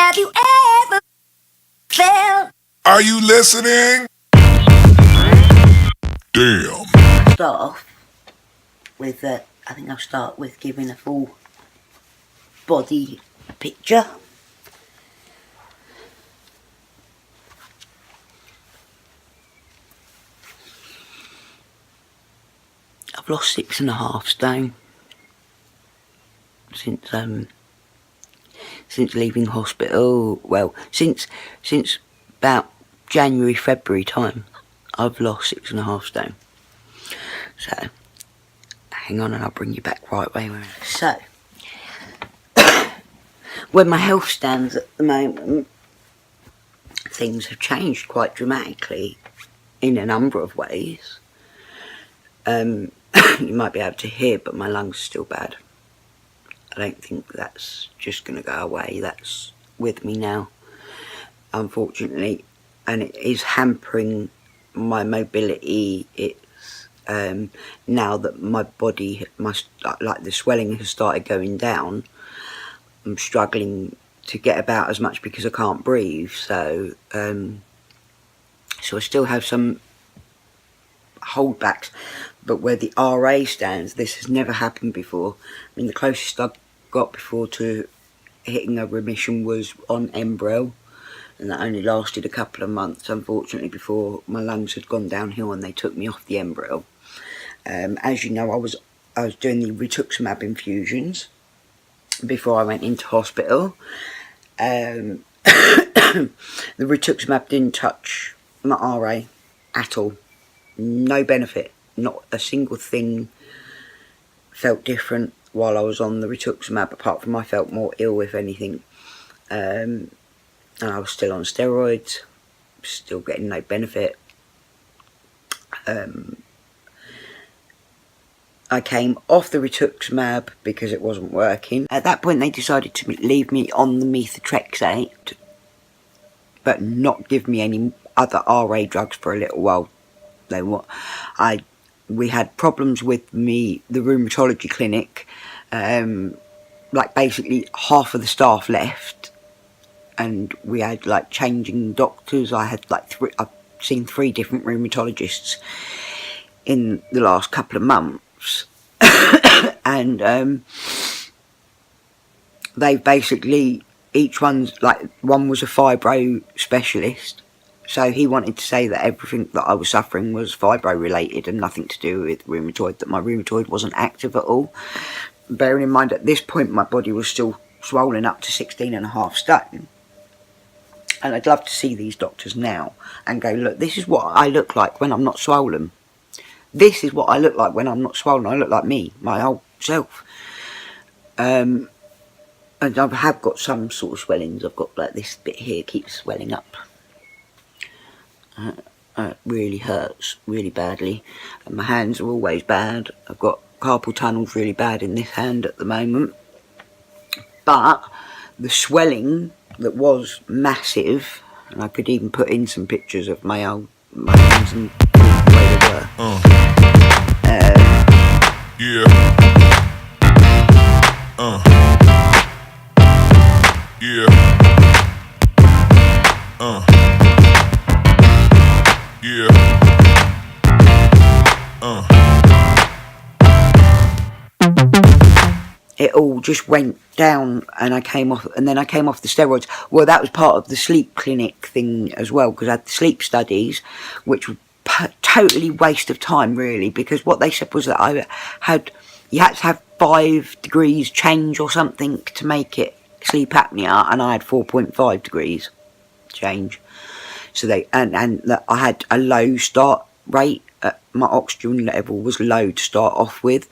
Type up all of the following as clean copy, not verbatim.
Have you ever felt? Are you listening? Damn. Start off with, I think I'll start with giving a full body picture. I've lost 6.5 stone since leaving hospital. Well, since about January, February time, I've lost 6.5 stone. So, hang on and I'll bring you back right way. So, where my health stands at the moment, things have changed quite dramatically in a number of ways. You might be able to hear, but my lungs are still bad. I don't think that's just going to go away. That's with me now, unfortunately, and it is hampering my mobility. It's now that my body, like the swelling has started going down, I'm struggling to get about as much because I can't breathe. So I still have some holdbacks, but where the RA stands, this has never happened before. I mean, the closest I got before to hitting a remission was on Embrel, and that only lasted a couple of months, unfortunately, before my lungs had gone downhill and they took me off the Embrel. As you know, I was doing the rituximab infusions before I went into hospital. The rituximab didn't touch my RA at all. No benefit, not a single thing felt different while I was on the rituximab, apart from I felt more ill, if anything. And I was still on steroids, still getting no benefit. I came off the rituximab because it wasn't working. At that point, they decided to leave me on the methotrexate, but not give me any other RA drugs for a little while. We had problems with the rheumatology clinic. Like basically half of the staff left, and we had like changing doctors. I've seen 3 different rheumatologists in the last couple of months, and they basically, each one's like, one was a fibro specialist. So he wanted to say that everything that I was suffering was fibro-related and nothing to do with rheumatoid, that my rheumatoid wasn't active at all. Bearing in mind, at this point, my body was still swollen up to 16.5 stone. And I'd love to see these doctors now and go, look, this is what I look like when I'm not swollen. This is what I look like when I'm not swollen. I look like me, my old self. And I have got some sort of swellings. I've got like this bit here keeps swelling up. It really hurts really badly, and my hands are always bad. I've got carpal tunnels really bad in this hand at the moment, but the swelling that was massive, and I could even put in some pictures of my hands and the way they were. Yeah. Yeah. Yeah. It all just went down, and I came off, and then I came off the steroids. Well, that was part of the sleep clinic thing as well, because I had the sleep studies, which were totally waste of time, really, because what they said was that you had to have 5 degrees change or something to make it sleep apnea, and I had 4.5 degrees change. So I had a low start rate. My oxygen level was low to start off with,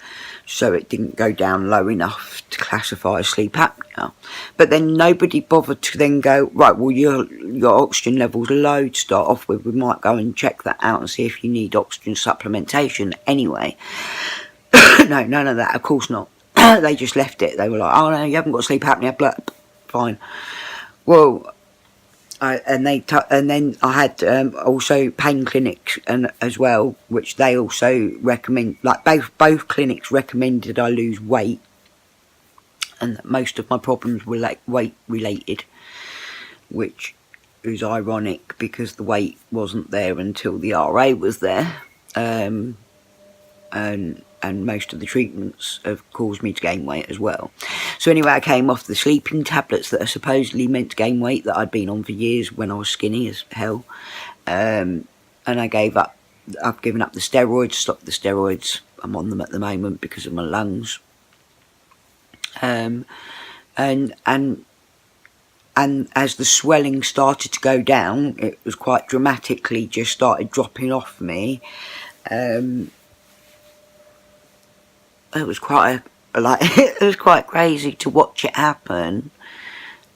so it didn't go down low enough to classify as sleep apnea. But then nobody bothered to then go, right, well, your oxygen level's low to start off with. We might go and check that out and see if you need oxygen supplementation anyway. No, none of that, of course not. They just left it. They were like, oh no, you haven't got sleep apnea, but fine. Well, and then I had also pain clinics as well, which they also recommend. Like both clinics recommended I lose weight, and that most of my problems were like weight related. which is ironic because the weight wasn't there until the RA was there. And most of the treatments have caused me to gain weight as well. So anyway, I came off the sleeping tablets that are supposedly meant to gain weight that I'd been on for years when I was skinny as hell. And I've given up the steroids, stopped the steroids. I'm on them at the moment because of my lungs. And as the swelling started to go down, it was quite dramatically just started dropping off me. It was quite it was quite crazy to watch it happen.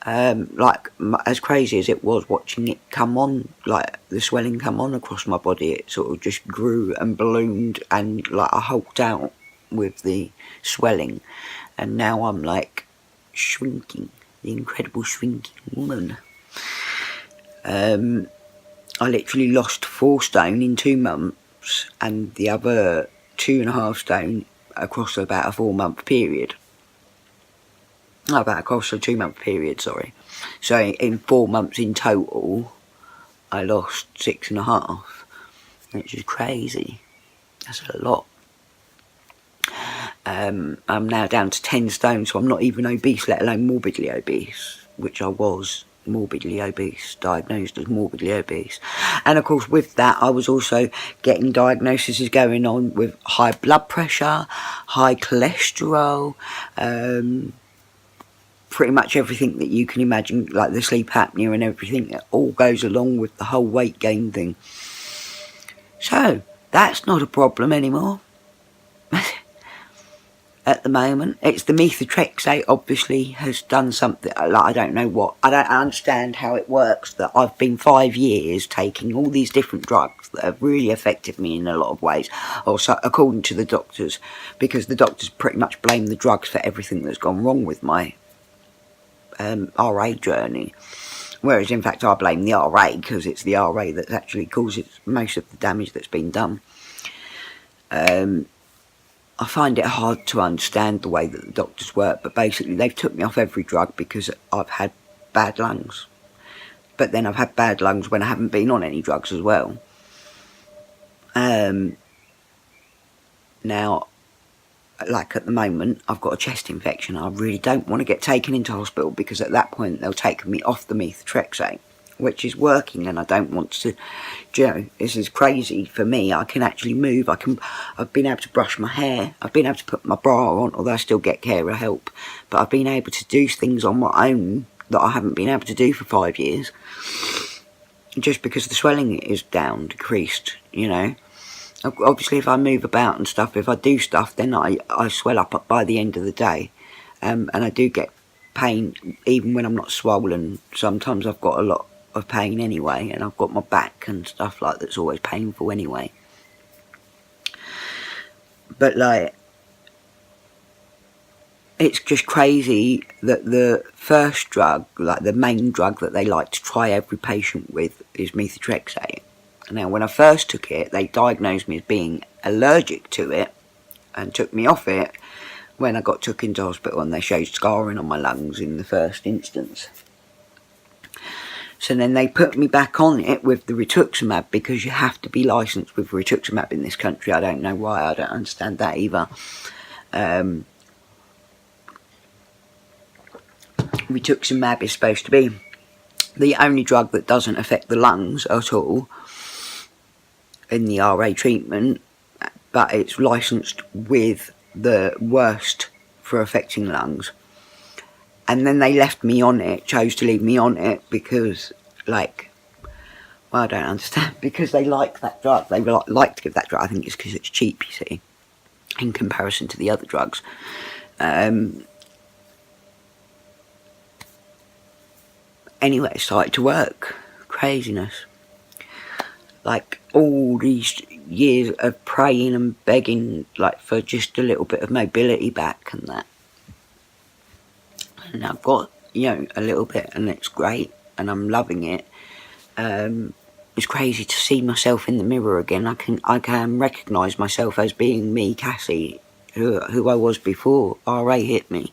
As crazy as it was watching it come on, like the swelling come on across my body, it sort of just grew and ballooned, and like I hulked out with the swelling, and now I'm like shrinking, the incredible shrinking woman. I literally lost 4 stone in 2 months, and the other 2.5 stone across about a 4-month period. Across a 2-month period, sorry. So in 4 months in total, I lost 6.5, which is crazy. That's a lot. I'm now down to 10 stone, so I'm not even obese, let alone morbidly obese, which I was morbidly obese, diagnosed as morbidly obese. And of course with that I was also getting diagnoses going on with high blood pressure, high cholesterol, pretty much everything that you can imagine, like the sleep apnea and everything that all goes along with the whole weight gain thing. So that's not a problem anymore. At the moment, it's the methotrexate obviously has done something, like I don't know what, I don't understand how it works, that I've been 5 years taking all these different drugs that have really affected me in a lot of ways, also according to the doctors, because the doctors pretty much blame the drugs for everything that's gone wrong with my RA journey, whereas in fact I blame the RA, because it's the RA that actually causes most of the damage that's been done. I find it hard to understand the way that the doctors work, but basically they've took me off every drug because I've had bad lungs. But then I've had bad lungs when I haven't been on any drugs as well. Now, like at the moment, I've got a chest infection. I really don't want to get taken into hospital, because at that point they'll take me off the methotrexate, which is working, and I don't want to, this is crazy for me. I can actually move, I've been able to brush my hair, I've been able to put my bra on, although I still get carer help, but I've been able to do things on my own that I haven't been able to do for 5 years, just because the swelling is decreased, Obviously if I move about and stuff, if I do stuff, then I swell up by the end of the day, and I do get pain even when I'm not swollen. Sometimes I've got a lot of pain anyway, and I've got my back and stuff like that's always painful anyway. But like, it's just crazy that the first drug, like the main drug that they like to try every patient with, is methotrexate. Now when I first took it, they diagnosed me as being allergic to it and took me off it when I got took into hospital, and they showed scarring on my lungs in the first instance. So then they put me back on it with the rituximab, because you have to be licensed with rituximab in this country. I don't know why, I don't understand that either. Rituximab is supposed to be the only drug that doesn't affect the lungs at all in the RA treatment, but it's licensed with the worst for affecting lungs. And then they left me on it, chose to leave me on it, because, I don't understand, because they like that drug. They like to give that drug. I think it's because it's cheap, you see, in comparison to the other drugs. Anyway, it started to work. Craziness. Like, all these years of praying and begging, for just a little bit of mobility back and that. And I've got, a little bit, and it's great, and I'm loving it. It's crazy to see myself in the mirror again. I can recognise myself as being me, Cassie, who I was before RA hit me.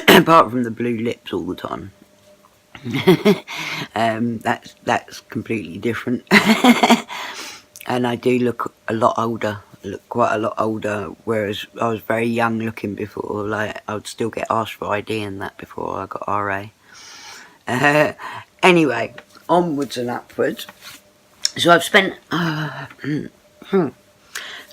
Apart from the blue lips all the time. That's completely different. And I do look a lot older. I look quite a lot older, whereas I was very young looking before. Like, I would still get asked for ID and that before I got RA. Anyway, onwards and upwards. So I've spent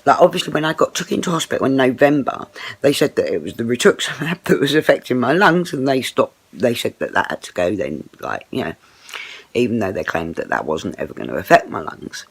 like, obviously when I got took into hospital in November, they said that it was the rituximab that was affecting my lungs, and they said that had to go then, like, you know, even though they claimed that that wasn't ever going to affect my lungs.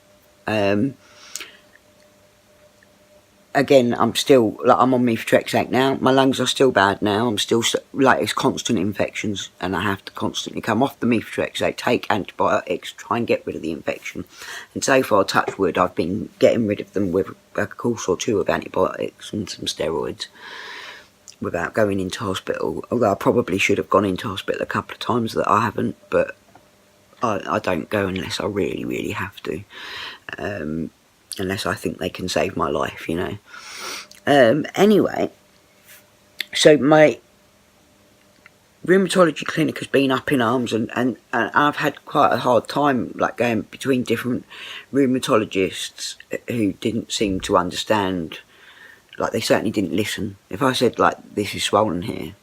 Again, I'm still, like, I'm on methotrexate now. My lungs are still bad now. I'm still, like, it's constant infections, and I have to constantly come off the methotrexate, take antibiotics, try and get rid of the infection. And so far, touch wood, I've been getting rid of them with a course or two of antibiotics and some steroids without going into hospital. Although I probably should have gone into hospital a couple of times that I haven't, but I don't go unless I really, really have to. Unless I think they can save my life, you know. Anyway, so my rheumatology clinic has been up in arms, and I've had quite a hard time, like, going between different rheumatologists who didn't seem to understand. Like, they certainly didn't listen. If I said, like, this is swollen here,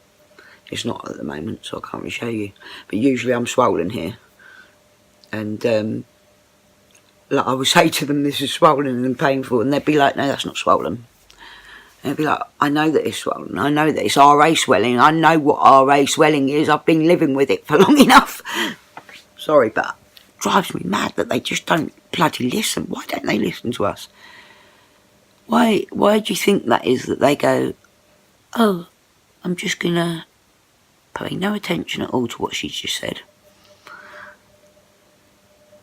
it's not at the moment, so I can't really show you, but usually I'm swollen here, and like, I would say to them, this is swollen and painful, and they'd be like, no, that's not swollen. And they'd be like, I know that it's swollen, I know that it's RA swelling, I know what RA swelling is, I've been living with it for long enough. Sorry, but it drives me mad that they just don't bloody listen. Why don't they listen to us? Why do you think that is, that they go, oh, I'm just gonna pay no attention at all to what she's just said?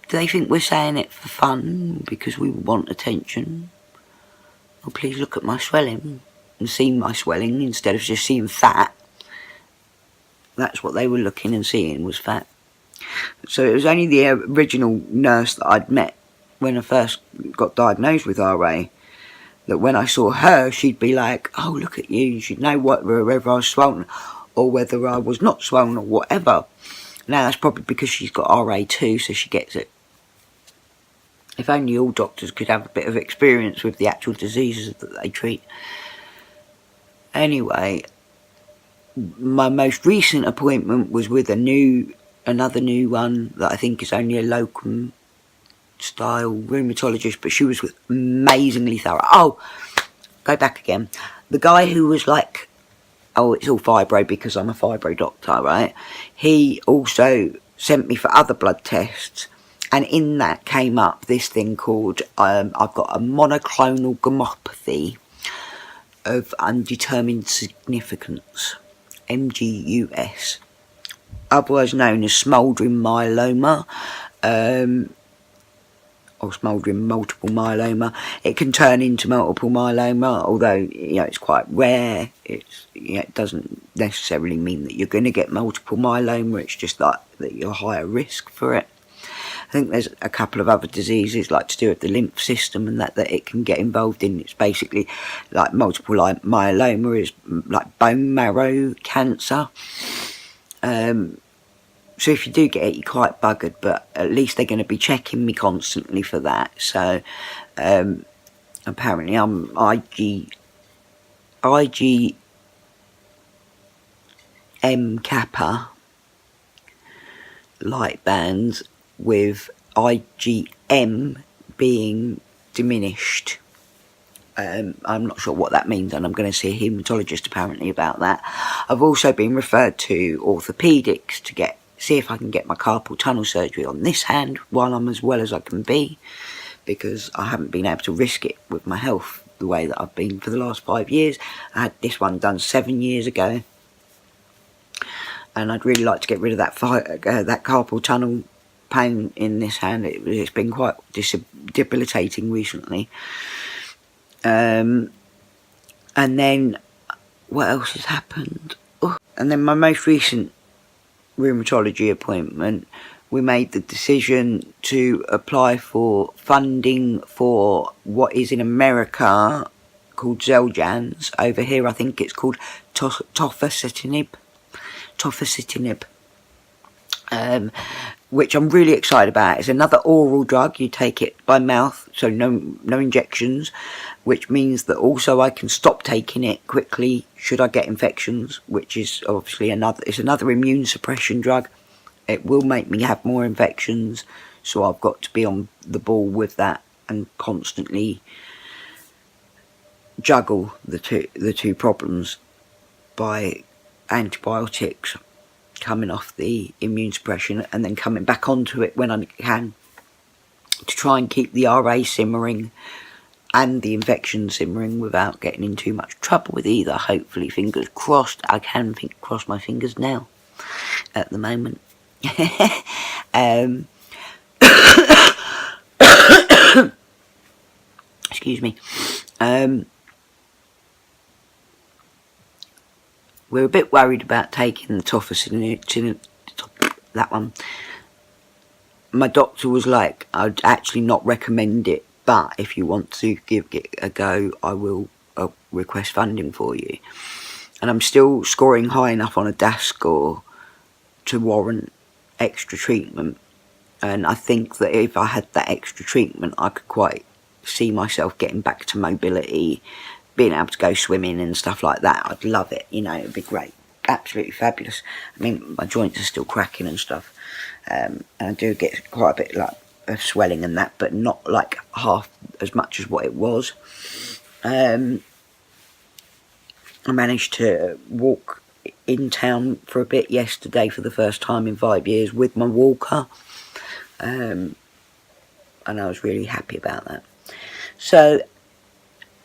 Do they think we're saying it for fun, because we want attention? Oh, please look at my swelling and see my swelling instead of just seeing fat. That's what they were looking and seeing, was fat. So it was only the original nurse that I'd met when I first got diagnosed with RA, that when I saw her, she'd be like, oh, look at you, she'd know whether I was swollen or whether I was not swollen or whatever. Now, that's probably because she's got RA too, so she gets it. If only all doctors could have a bit of experience with the actual diseases that they treat. Anyway, my most recent appointment was with another new one that I think is only a locum style rheumatologist, but she was amazingly thorough. Oh, go back again. The guy who was like, oh, it's all fibro because I'm a fibro doctor, right? He also sent me for other blood tests. And in that came up this thing called, I've got a monoclonal gammopathy of undetermined significance, MGUS, otherwise known as smouldering myeloma, or smouldering multiple myeloma. It can turn into multiple myeloma, although, you know, it's quite rare. It's, you know, it doesn't necessarily mean that you're going to get multiple myeloma. It's just like that you're higher risk for it. I think there's a couple of other diseases, like to do with the lymph system and that it can get involved in. It's basically like multiple myeloma is like bone marrow cancer. So if you do get it, you're quite buggered, but at least they're going to be checking me constantly for that. So apparently I'm IgM kappa light bands, with IgM being diminished. I'm not sure what that means, and I'm going to see a haematologist apparently about that. I've also been referred to orthopaedics to see if I can get my carpal tunnel surgery on this hand while I'm as well as I can be, because I haven't been able to risk it with my health the way that I've been for the last 5 years. I had this one done 7 years ago, and I'd really like to get rid of that carpal tunnel pain in this hand. It's been quite debilitating recently. And then what else has happened? Oh. And then my most recent rheumatology appointment, we made the decision to apply for funding for what is in America called Xeljanz. Over here I think it's called tofacitinib. which I'm really excited about. It's another oral drug. You take it by mouth, so no injections, which means that also I can stop taking it quickly should I get infections, which is obviously another immune suppression drug. It will make me have more infections, so I've got to be on the ball with that and constantly juggle the two problems by antibiotics, coming off the immune suppression and then coming back onto it when I can, to try and keep the RA simmering and the infection simmering without getting in too much trouble with either. Hopefully, fingers crossed. I can cross my fingers now at the moment. Excuse me. We're a bit worried about taking the toffesin, that one. My doctor was like, I'd actually not recommend it, but if you want to give it a go, I will request funding for you. And I'm still scoring high enough on a DAS score to warrant extra treatment. And I think that if I had that extra treatment, I could quite see myself getting back to mobility, being able to go swimming and stuff like that. I'd love it, you know, it'd be great. Absolutely fabulous. I mean, my joints are still cracking and stuff. And I do get quite a bit of swelling and that, but not like half as much as what it was. I managed to walk in town for a bit yesterday for the first time in 5 years with my walker. And I was really happy about that. So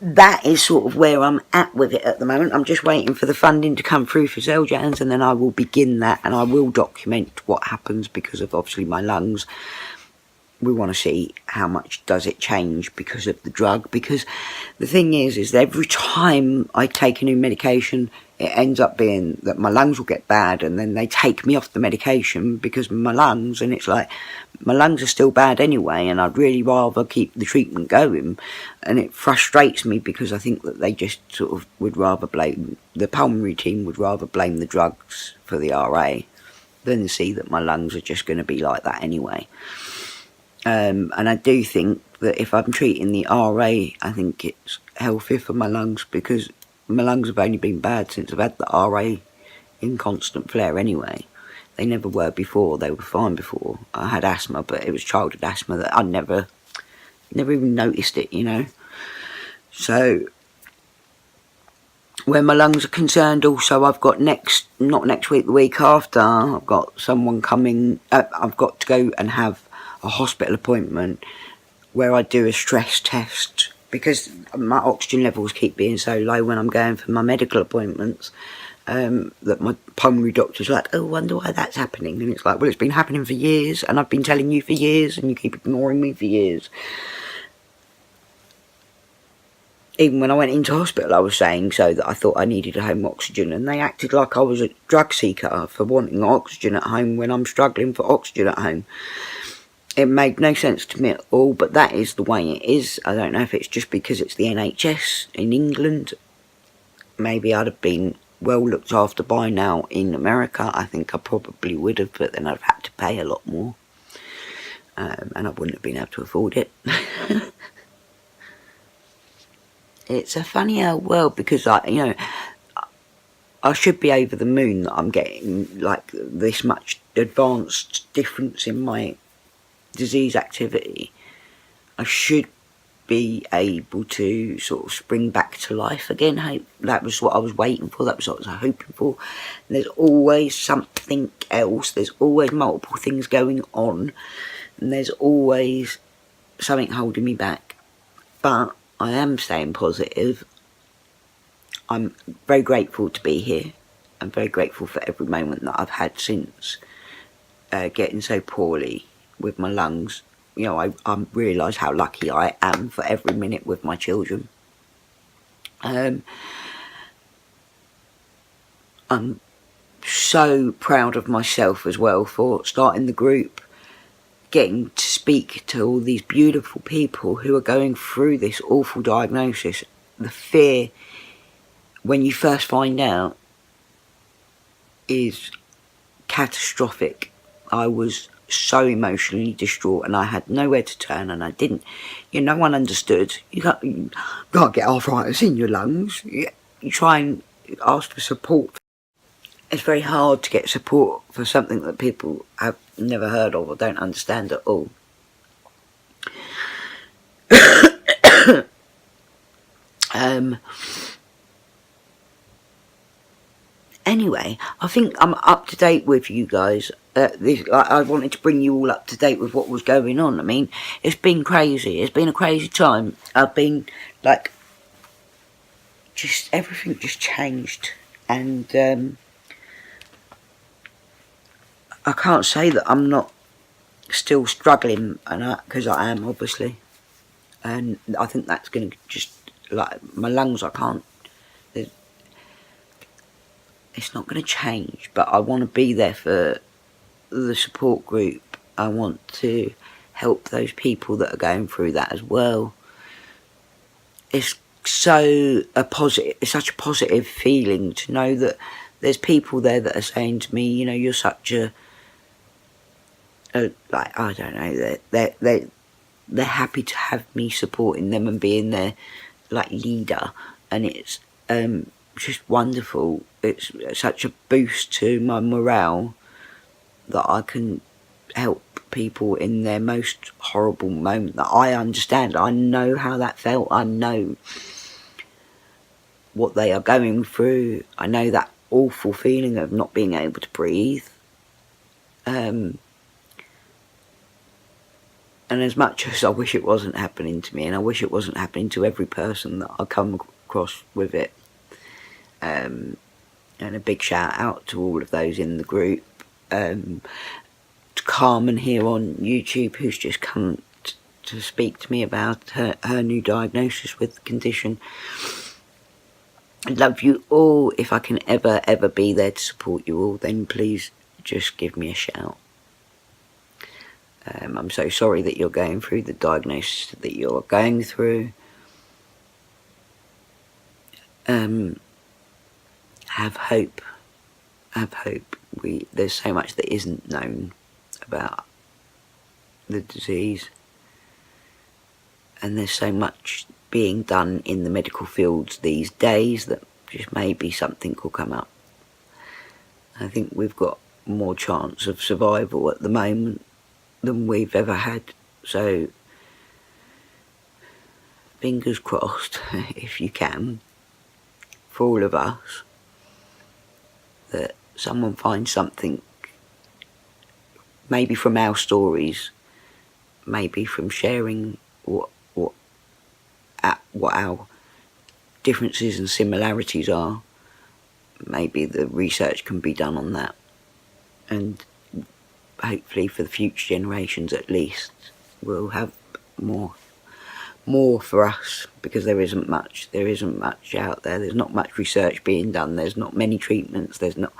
that is sort of where I'm at with it at the moment. I'm just waiting for the funding to come through for Xeljanz, and then I will begin that, and I will document what happens because of obviously my lungs. We want to see how much does it change because of the drug, because the thing is that every time I take a new medication, it ends up being that my lungs will get bad, and then they take me off the medication because of my lungs, and it's like, my lungs are still bad anyway, and I'd really rather keep the treatment going. And it frustrates me because I think that they just sort of would rather blame, the pulmonary team would rather blame the drugs for the RA than see that my lungs are just going to be like that anyway. And I do think that if I'm treating the RA, I think it's healthier for my lungs, because my lungs have only been bad since I've had the RA in constant flare anyway. They never were before. They were fine before. I had asthma, but it was childhood asthma that I never even noticed it, you know. So where my lungs are concerned, also I've got not next week, the week after, I've got someone coming. I've got to go and have a hospital appointment where I do a stress test, because my oxygen levels keep being so low when I'm going for my medical appointments, that my pulmonary doctor's like, oh, I wonder why that's happening. And it's like, well, it's been happening for years, and I've been telling you for years, and you keep ignoring me for years. Even when I went into hospital, I was saying so that I thought I needed a home oxygen, and they acted like I was a drug seeker for wanting oxygen at home when I'm struggling for oxygen at home. It made no sense to me at all, but that is the way it is. I don't know if it's just because it's the NHS in England. Maybe I'd have been well looked after by now in America. I think I probably would have, but then I'd have had to pay a lot more. And I wouldn't have been able to afford it. It's a funny old world, because I should be over the moon that I'm getting like this much advanced difference in my disease activity. I should be able to sort of spring back to life again. That was what I was waiting for. That was what I was hoping for. And there's always something else. There's always multiple things going on, and there's always something holding me back. But I am staying positive. I'm very grateful to be here. I'm very grateful for every moment that I've had since getting so poorly with my lungs. You know, I realise how lucky I am for every minute with my children. I'm so proud of myself as well for starting the group, getting to speak to all these beautiful people who are going through this awful diagnosis. The fear when you first find out is catastrophic. I was so emotionally distraught, and I had nowhere to turn, and I didn't, no one understood. You can't get arthritis in your lungs. You try and ask for support. It's very hard to get support for something that people have never heard of or don't understand at all. Anyway, I think I'm up to date with you guys. I wanted to bring you all up to date with what was going on. I mean, it's been crazy. It's been a crazy time. I've been, like, just everything just changed. And I can't say that I'm not still struggling, because I am, obviously. And I think that's going to just, like, my lungs, I can't, it's not going to change, but I want to be there for the support group. I want to help those people that are going through that as well. It's such a positive feeling to know that there's people there that are saying to me, you're such a like, I don't know, they're happy to have me supporting them and being their, like, leader, and it's just wonderful. It's such a boost to my morale that I can help people in their most horrible moment. That I understand. I know how that felt. I know what they are going through. I know that awful feeling of not being able to breathe. And as much as I wish it wasn't happening to me, and I wish it wasn't happening to every person that I come across with it, and a big shout out to all of those in the group, to Carmen here on YouTube, who's just come to speak to me about her new diagnosis with the condition. I love you all. If I can ever be there to support you all, then please just give me a shout. I'm so sorry that you're going through the diagnosis that you're going through. Have hope. Have hope. There's so much that isn't known about the disease, and there's so much being done in the medical fields these days that just maybe something will come up. I think we've got more chance of survival at the moment than we've ever had, so fingers crossed, if you can, for all of us, that someone finds something, maybe from our stories, maybe from sharing what our differences and similarities are. Maybe the research can be done on that, and hopefully for the future generations at least, we'll have more for us, because there isn't much out there. There's not much research being done. There's not many treatments. There's not.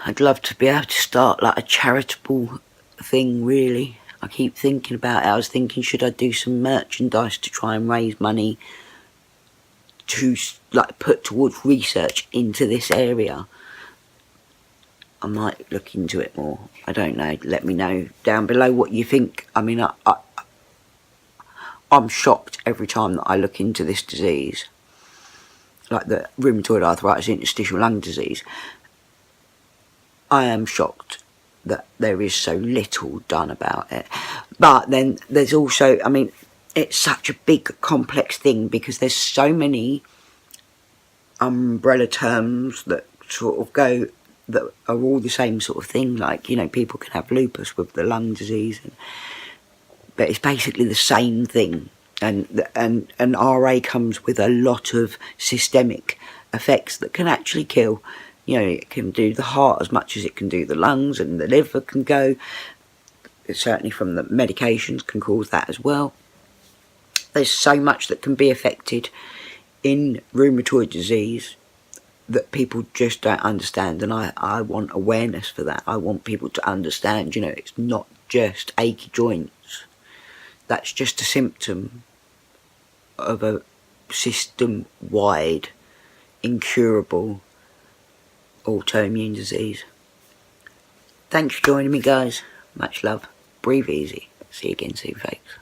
I'd love to be able to start, like, a charitable thing, really. I keep thinking about it. I was thinking, should I do some merchandise to try and raise money to, like, put towards research into this area? I might look into it more. I don't know. Let me know down below what you think. I mean, I'm shocked every time that I look into this disease, like the rheumatoid arthritis interstitial lung disease. I am shocked that there is so little done about it. But then there's also, I mean, it's such a big complex thing, because there's so many umbrella terms that sort of go, that are all the same sort of thing. Like, people can have lupus with the lung disease, but it's basically the same thing. And RA comes with a lot of systemic effects that can actually kill. It can do the heart as much as it can do the lungs, and the liver can go. It's certainly from the medications can cause that as well. There's so much that can be affected in rheumatoid disease that people just don't understand, and I want awareness for that. I want people to understand, it's not just achy joints. That's just a symptom of a system-wide, incurable autoimmune disease. Thanks for joining me, guys. Much love. Breathe easy. See you again soon, folks.